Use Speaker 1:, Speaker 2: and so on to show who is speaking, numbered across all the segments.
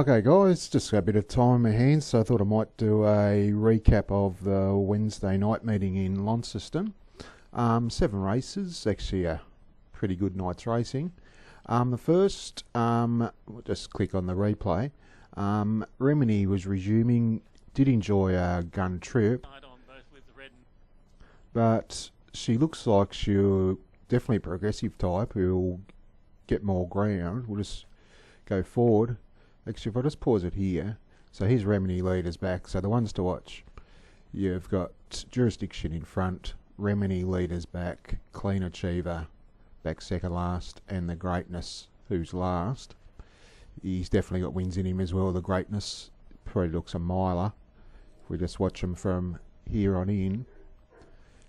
Speaker 1: Okay guys, just got a bit of time in my hands, so I thought I might do a recap of the Wednesday night meeting in Launceston. 7 races, actually a pretty good night's racing. The first, we'll just click on the replay. Remini was resuming, did enjoy a gun trip, but she looks like she'll definitely a progressive type who'll get more ground. We'll just go forward. Actually, if I just pause it here, so here's Remini leaders back. So the ones to watch, you've got Jurisdiction in front, Remini leaders back, Clean Achiever back second last, and the Greatness who's last. He's definitely got wins in him as well. The Greatness probably looks a miler if we just watch him from here on in.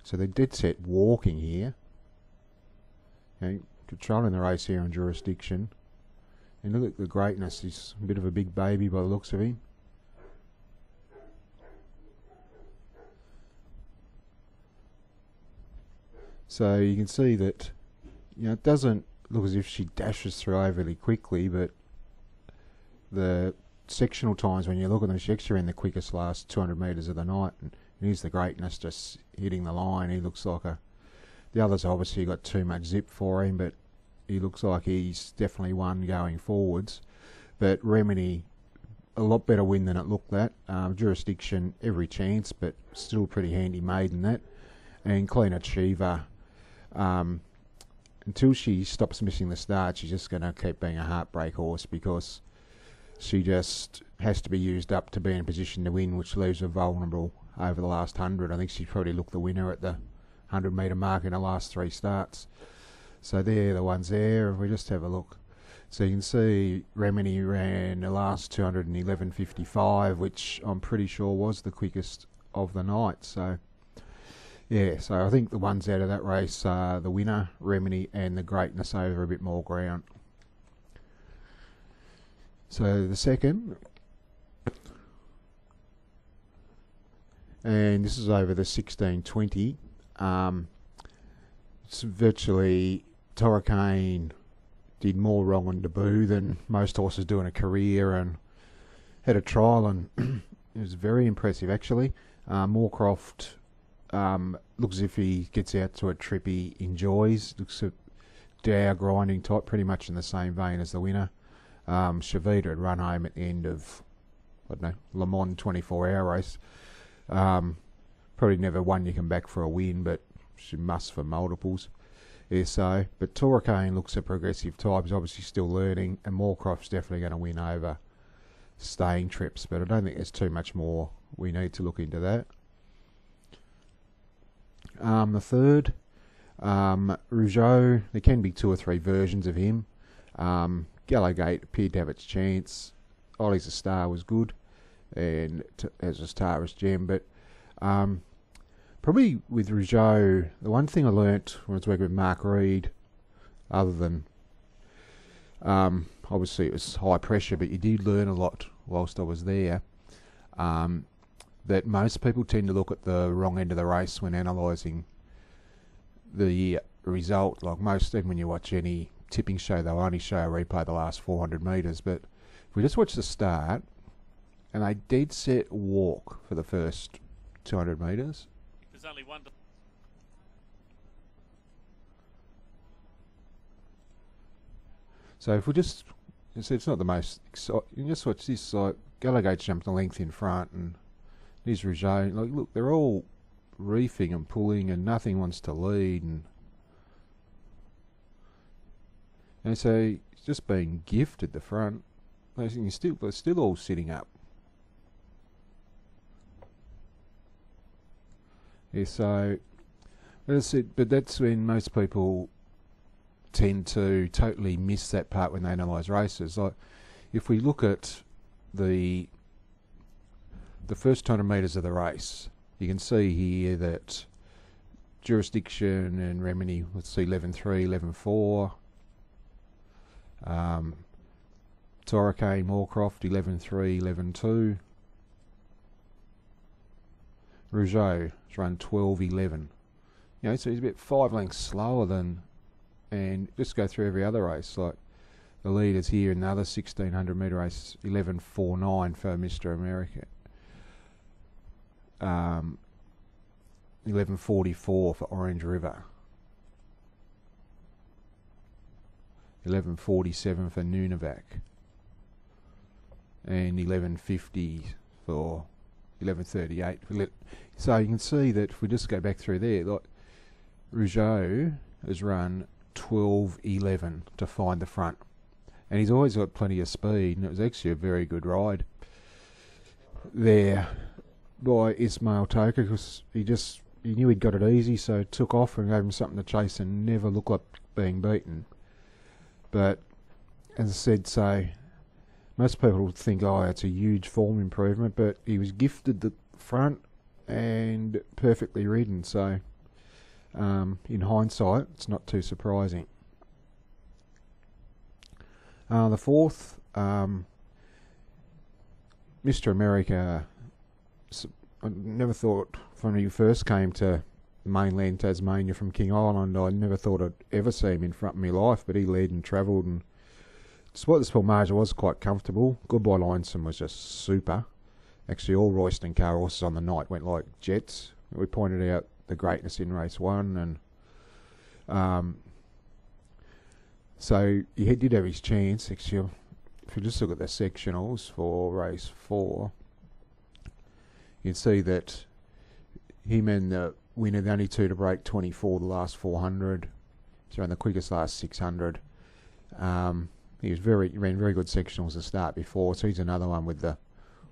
Speaker 1: So they're dead set walking here. Okay, controlling the race here on Jurisdiction. And look at the Greatness, he's a bit of a big baby by the looks of him. So you can see that, it doesn't look as if she dashes through overly quickly, but the sectional times when you look at them, she actually ran the quickest last 200 metres of the night. And here's the Greatness just hitting the line. He looks like the others obviously got too much zip for him, but he looks like he's definitely one going forwards. But Remini, a lot better win than it looked at. Jurisdiction, every chance, but still pretty handy maiden that. And Clean Achiever, until she stops missing the start, she's just going to keep being a heartbreak horse because she just has to be used up to be in a position to win, which leaves her vulnerable over the last 100. I think she probably looked the winner at the 100 metre mark in the last 3 starts. So they're the ones there. If we just have a look, so you can see Remini ran the last 211.55, which I'm pretty sure was the quickest of the night. So yeah, so I think the ones out of that race are the winner, Remini, and the Greatness over a bit more ground. So the second, and this is over the 1620. It's virtually Torricane did more wrong on debut than most horses do in a career, and had a trial, and it was very impressive actually. Moorcroft looks as if he gets out to a trip he enjoys. Looks a dour grinding type, pretty much in the same vein as the winner. Shavita had run home at the end of, I don't know, Le Mans 24-hour race. Probably never one you can back for a win, but she must for multiples. Yeah, so, but Torricane looks a progressive type. He's obviously still learning, and Moorcroft's definitely going to win over staying trips, but I don't think there's too much more we need to look into that. The third, Rougeau, there can be 2 or 3 versions of him. Gallowgate appeared to have its chance. Ollie's a Star was good, and as a Star was Gem, but probably with Rougeau, the one thing I learnt when I was working with Mark Reed, other than obviously it was high pressure, but you did learn a lot whilst I was there, that most people tend to look at the wrong end of the race when analysing the result. Like most, even when you watch any tipping show, they'll only show a replay of the last 400 metres, but if we just watch the start, and they dead set walk for the first 200 metres.
Speaker 2: There's only one.
Speaker 1: So if we just, it's not the most exciting. You just watch this, like Gallowgate jumped the length in front, and there's Rougeau. Like, look, they're all reefing and pulling, and nothing wants to lead, and so it's just being gifted the front. They're still all sitting up. Yeah, so but that's when most people tend to totally miss that part when they analyse races. Like, if we look at the first 200 metres of the race, you can see here that Jurisdiction and Remini, let's see, 11.3, 11.4. Torricane, Moorcroft, 11.3, 11.2. Rougeau has run 12.11. So he's about 5 lengths slower than, and just go through every other race. Like The leaders here in the other 1600 metre race, 11.49 for Mr. America. 11.44 for Orange River. 11.47 for Nunavak. And 11.50 for 11.38. So you can see that if we just go back through there, like Rougeau has run 12.11 to find the front. And he's always got plenty of speed, and it was actually a very good ride there by Ismail Toka, because he knew he'd got it easy, so took off and gave him something to chase and never looked like being beaten. But as I said, so most people would think, oh, it's a huge form improvement, but he was gifted the front and perfectly ridden, so in hindsight, it's not too surprising. The fourth, Mr. America, I never thought, when he first came to mainland Tasmania from King Island, I never thought I'd ever see him in front of my life, but he led and travelled, and despite the small margin, was quite comfortable. Goodbye Linesome was just super. Actually, all Royston car horses on the night went like jets. We pointed out the greatness in race 1, and so he did have his chance. Actually, if you just look at the sectionals for race 4, you'd see that him and the winner, the only two to break 24 the last 400, so in the quickest last 600. He ran very good sectionals to start before, so he's another one with the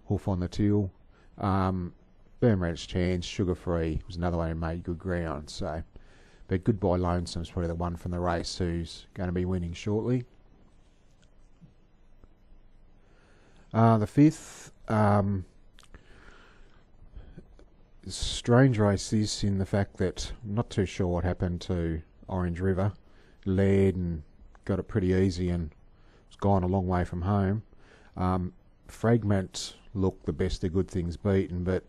Speaker 1: hoof on the till. Burnrat's Chance, Sugar Free was another one who made good ground. So, but Goodbye Lonesome's probably the one from the race who's going to be winning shortly. The fifth, strange race this in the fact that I'm not too sure what happened to Orange River. Led and got it pretty easy and was gone a long way from home. Fragment looked the best of good things beaten, but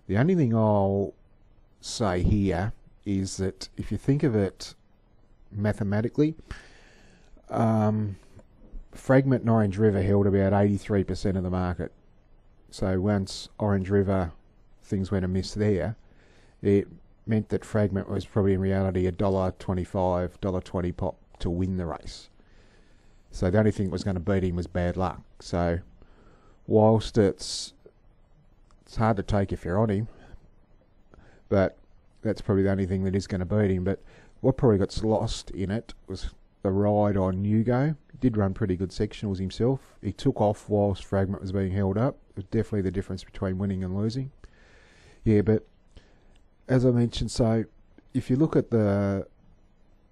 Speaker 1: the only thing I'll say here is that if you think of it mathematically, Fragment and Orange River held about 83% of the market. So once Orange River things went amiss there, it meant that Fragment was probably in reality $1.25, $1.20 pop to win the race. So the only thing that was going to beat him was bad luck. So whilst it's hard to take if you're on him, but that's probably the only thing that is going to beat him. But what probably got lost in it was the ride on Hugo. He did run pretty good sectionals himself. He took off whilst Fragment was being held up. It was definitely the difference between winning and losing. Yeah, but as I mentioned, so if you look at the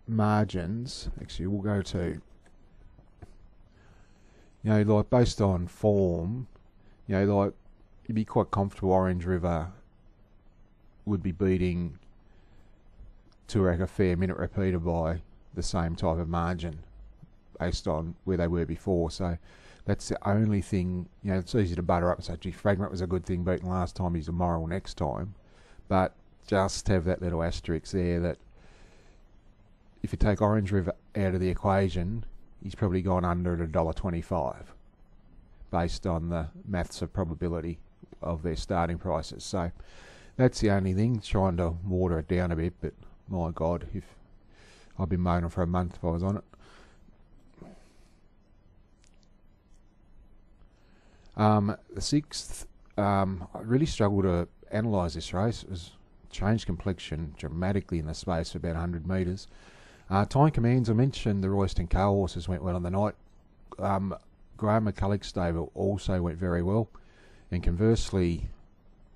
Speaker 1: margins, actually we'll go to, like based on form, like you'd be quite comfortable Orange River would be beating Toorak a fair minute repeater by the same type of margin based on where they were before. So that's the only thing, it's easy to butter up and say, gee, Fragment was a good thing beaten last time, he's a moral next time. But just have that little asterisk there that if you take Orange River out of the equation, he's probably gone under at $1.25 based on the maths of probability of their starting prices. So that's the only thing, trying to water it down a bit, but my God, if I've been moaning for a month if I was on it. The sixth, I really struggled to analyse this race. It was changed complexion dramatically in the space of about 100 metres. Time commands, I mentioned the Royston car horses went well on the night. Graham McCulloch's stable also went very well. And conversely,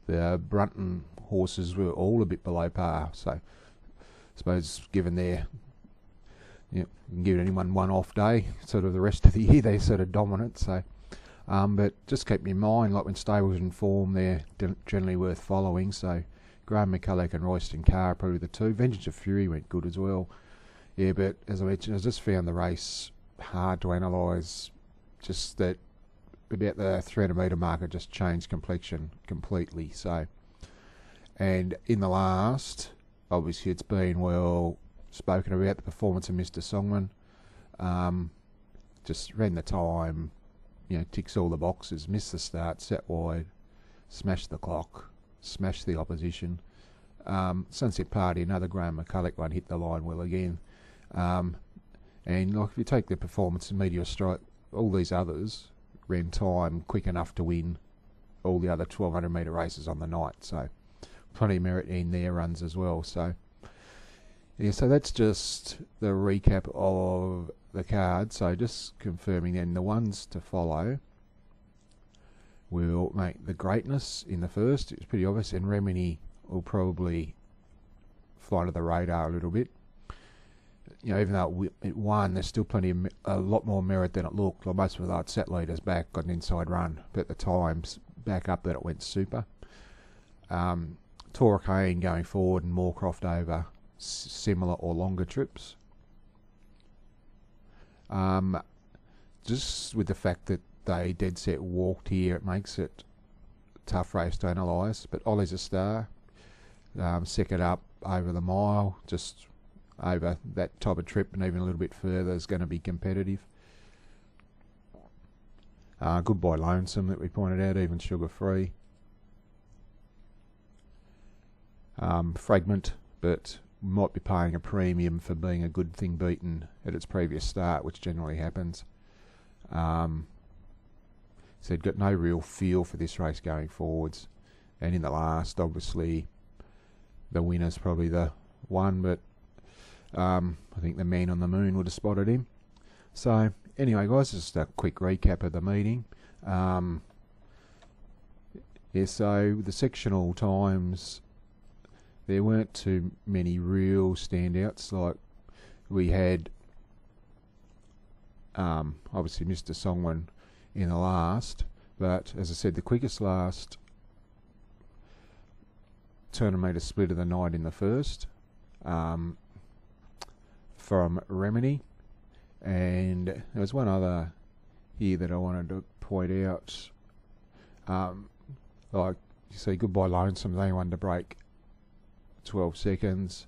Speaker 1: the Brunton horses were all a bit below par. So I suppose given their, you can give anyone one off day, sort of the rest of the year they're sort of dominant. So, but just keep in mind, like when stables in form, they're generally worth following. So Graham McCulloch and Royston Carr are probably the two. Vengeance of Fury went good as well. Yeah, but as I mentioned, I just found the race hard to analyse. Just that about the 300 metre marker just changed complexion completely. So, and in the last, obviously it's been well spoken about the performance of Mr. Songman. just ran the time, ticks all the boxes, missed the start, sat wide, smashed the clock, smashed the opposition. Sunset Party, another Graham McCulloch one, hit the line well again. And like if you take the performance of Meteor Strike, all these others ran time quick enough to win all the other 1200 metre races on the night. So plenty of merit in their runs as well. So yeah, so that's just the recap of the card. So just confirming then the ones to follow will make the Greatness in the first. It's pretty obvious, and Remini will probably fly under the radar a little bit. Even though it won, there's still a lot more merit than it looked. Like most of the set leaders back got an inside run, but at the times back up that it went super. Torquay going forward and Moorcroft over similar or longer trips. Just with the fact that they dead set walked here, it makes it a tough race to analyse. But Ollie's a star. Second up over the mile, just over that type of trip and even a little bit further is going to be competitive. Goodbye Lonesome that we pointed out, even sugar free. Fragment, but might be paying a premium for being a good thing beaten at its previous start, which generally happens. So got no real feel for this race going forwards. And in the last, obviously, the winner's probably the one, but I think the Man on the Moon would have spotted him. So anyway, guys, just a quick recap of the meeting. So the sectional times, there weren't too many real standouts. Like we had, obviously Mr. Songwin in the last, but as I said, the quickest last 200 metre split of the night in the first, from Remini. And there was one other here that I wanted to point out. Like you see, Goodbye Lonesome, they wanted to break 12 seconds.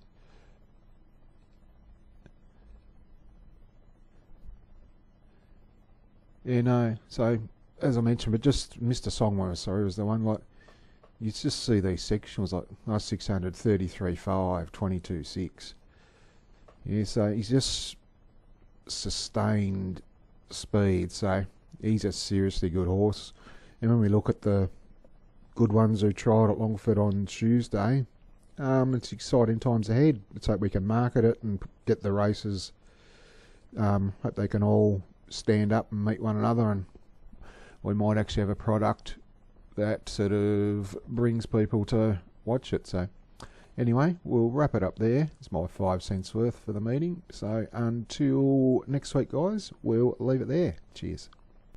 Speaker 1: So as I mentioned, but just Mr. Songwin, was the one, like you just see these sectionals like 600, 33.5, 22.6. Yeah, so he's just sustained speed, so he's a seriously good horse. And when we look at the good ones who tried at Longford on Tuesday, it's exciting times ahead. Let's hope we can market it and get the races. Hope they can all stand up and meet one another, and we might actually have a product that sort of brings people to watch it. So anyway, we'll wrap it up there. It's my 5 cents worth for the meeting. So until next week, guys, we'll leave it there. Cheers.